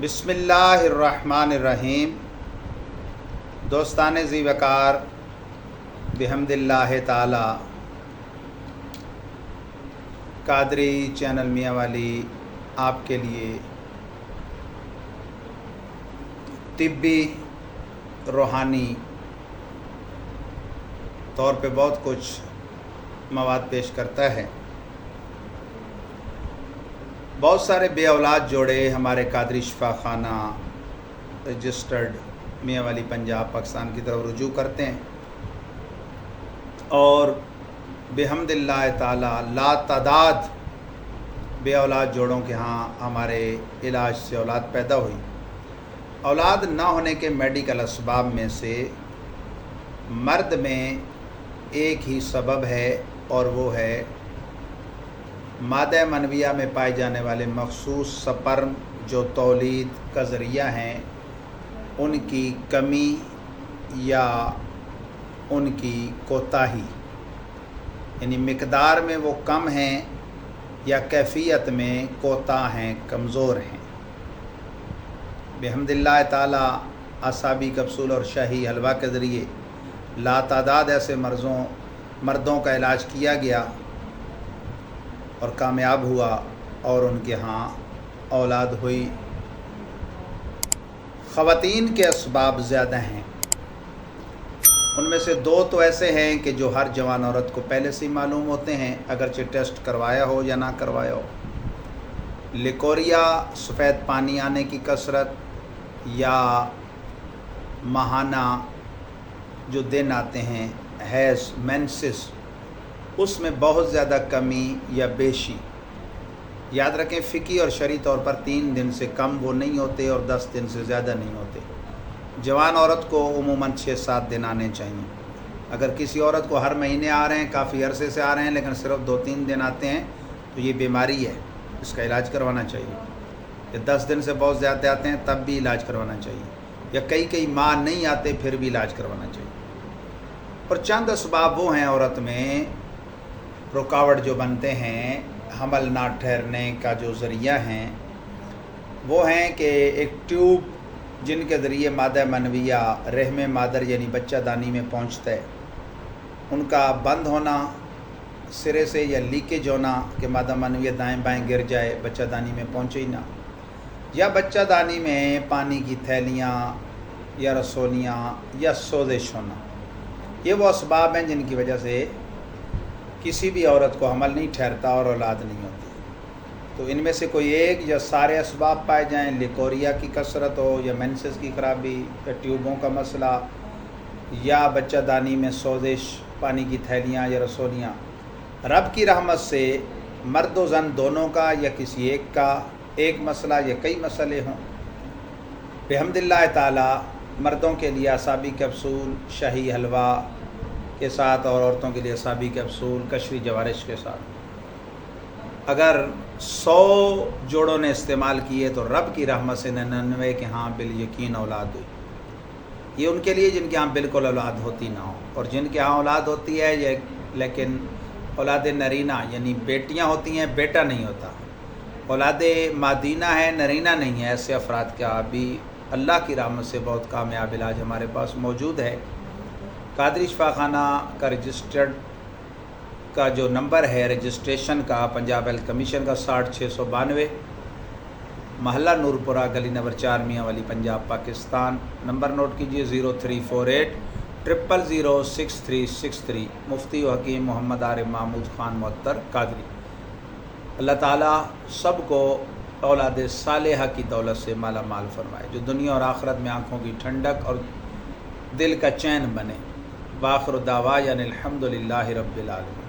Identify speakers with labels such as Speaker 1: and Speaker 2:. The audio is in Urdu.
Speaker 1: بسم اللہ الرحمن الرحیم۔ دوستان ذی وقار بحمد اللہ تعالی قادری چینل میاں والی آپ کے لیے طبی روحانی طور پہ بہت کچھ مواد پیش کرتا ہے۔ بہت سارے بے اولاد جوڑے ہمارے قادری شفا خانہ رجسٹرڈ میاں والی پنجاب پاکستان کی طرف رجوع کرتے ہیں، اور بحمد اللہ تعالی لا تعداد بے اولاد جوڑوں کے ہاں ہمارے علاج سے اولاد پیدا ہوئی۔ اولاد نہ ہونے کے میڈیکل اسباب میں سے مرد میں ایک ہی سبب ہے، اور وہ ہے مادہ منویہ میں پائے جانے والے مخصوص سپرم جو تولید کا ذریعہ ہیں، ان کی کمی یا ان کی کوتاہی، یعنی مقدار میں وہ کم ہیں یا کیفیت میں کوتاہ ہیں، کمزور ہیں۔ بحمد اللہ تعالی اعصابی کیپسول اور شاہی حلوہ کے ذریعے لاتعداد ایسے مردوں کا علاج کیا گیا اور کامیاب ہوا، اور ان کے ہاں اولاد ہوئی۔ خواتین کے اسباب زیادہ ہیں، ان میں سے دو تو ایسے ہیں کہ جو ہر جوان عورت کو پہلے سے ہی معلوم ہوتے ہیں، اگرچہ ٹیسٹ کروایا ہو یا نہ کروایا ہو۔ لیکوریا، سفید پانی آنے کی کثرت، یا ماہانہ جو دن آتے ہیں حیض مینسس، اس میں بہت زیادہ کمی یا بیشی۔ یاد رکھیں فقہی اور شرعی طور پر 3 دن سے کم وہ نہیں ہوتے اور 10 دن سے زیادہ نہیں ہوتے۔ جوان عورت کو عموماً 6-7 دن آنے چاہیے۔ اگر کسی عورت کو ہر مہینے آ رہے ہیں، کافی عرصے سے آ رہے ہیں، لیکن صرف 2-3 دن آتے ہیں، تو یہ بیماری ہے، اس کا علاج کروانا چاہیے۔ یا 10 دن سے بہت زیادہ آتے ہیں تب بھی علاج کروانا چاہیے، یا کئی ماہ نہیں آتے پھر بھی علاج کروانا چاہیے۔ اور چند اسباب وہ ہیں عورت میں رکاوٹ جو بنتے ہیں حمل نہ ٹھہرنے کا جو ذریعہ ہیں، وہ ہیں کہ ایک ٹیوب جن کے ذریعے مادہ منویہ رحم مادر یعنی بچہ دانی میں پہنچتا ہے، ان کا بند ہونا سرے سے، یا لیکیج ہونا کہ مادہ منویہ دائیں بائیں گر جائے، بچہ دانی میں پہنچے ہی نہ، یا بچہ دانی میں پانی کی تھیلیاں یا رسولیاں یا سوزش ہونا۔ یہ وہ اسباب ہیں جن کی وجہ سے کسی بھی عورت کو حمل نہیں ٹھہرتا اور اولاد نہیں ہوتی۔ تو ان میں سے کوئی ایک یا سارے اسباب پائے جائیں، لیکوریا کی کثرت ہو، یا مینسس کی خرابی، یا ٹیوبوں کا مسئلہ، یا بچہ دانی میں سوزش، پانی کی تھیلیاں یا رسولیاں، رب کی رحمت سے مرد و زن دونوں کا یا کسی ایک کا ایک مسئلہ یا کئی مسئلے ہوں، بحمد اللہ تعالی مردوں کے لیے اعصابی کیپسول شاہی حلوہ کے ساتھ، اور عورتوں کے لیے اعصابی کیپسول کشری جوارش کے ساتھ، اگر 100 جوڑوں نے استعمال کیے تو رب کی رحمت سے 99 کے ہاں بالیقین اولاد ہوئی۔ یہ ان کے لیے جن کے ہاں بالکل اولاد ہوتی نہ ہو، اور جن کے ہاں اولاد ہوتی ہے یہ لیکن اولاد نرینہ یعنی بیٹیاں ہوتی ہیں، بیٹا نہیں ہوتا، اولاد مادینہ ہے، نرینہ نہیں ہے، ایسے افراد کا بھی اللہ کی رحمت سے بہت کامیاب علاج ہمارے پاس موجود ہے۔ قادری شفا خانہ کا رجسٹرڈ کا جو نمبر ہے رجسٹریشن کا پنجاب ہیلتھ کمیشن کا 60692، محلہ نورپورہ، گلی نمبر 4، میاں والی پنجاب پاکستان۔ نمبر نوٹ کیجئے 0348 000 6363، مفتی و حکیم محمد عارف محمود خان معطر قادری۔ اللہ تعالیٰ سب کو اولاد صالحہ کی دولت سے مالا مال فرمائے، جو دنیا اور آخرت میں آنکھوں کی ٹھنڈک اور دل کا چین بنے۔ وآخر دعوانا الحمد للہ رب العالمین۔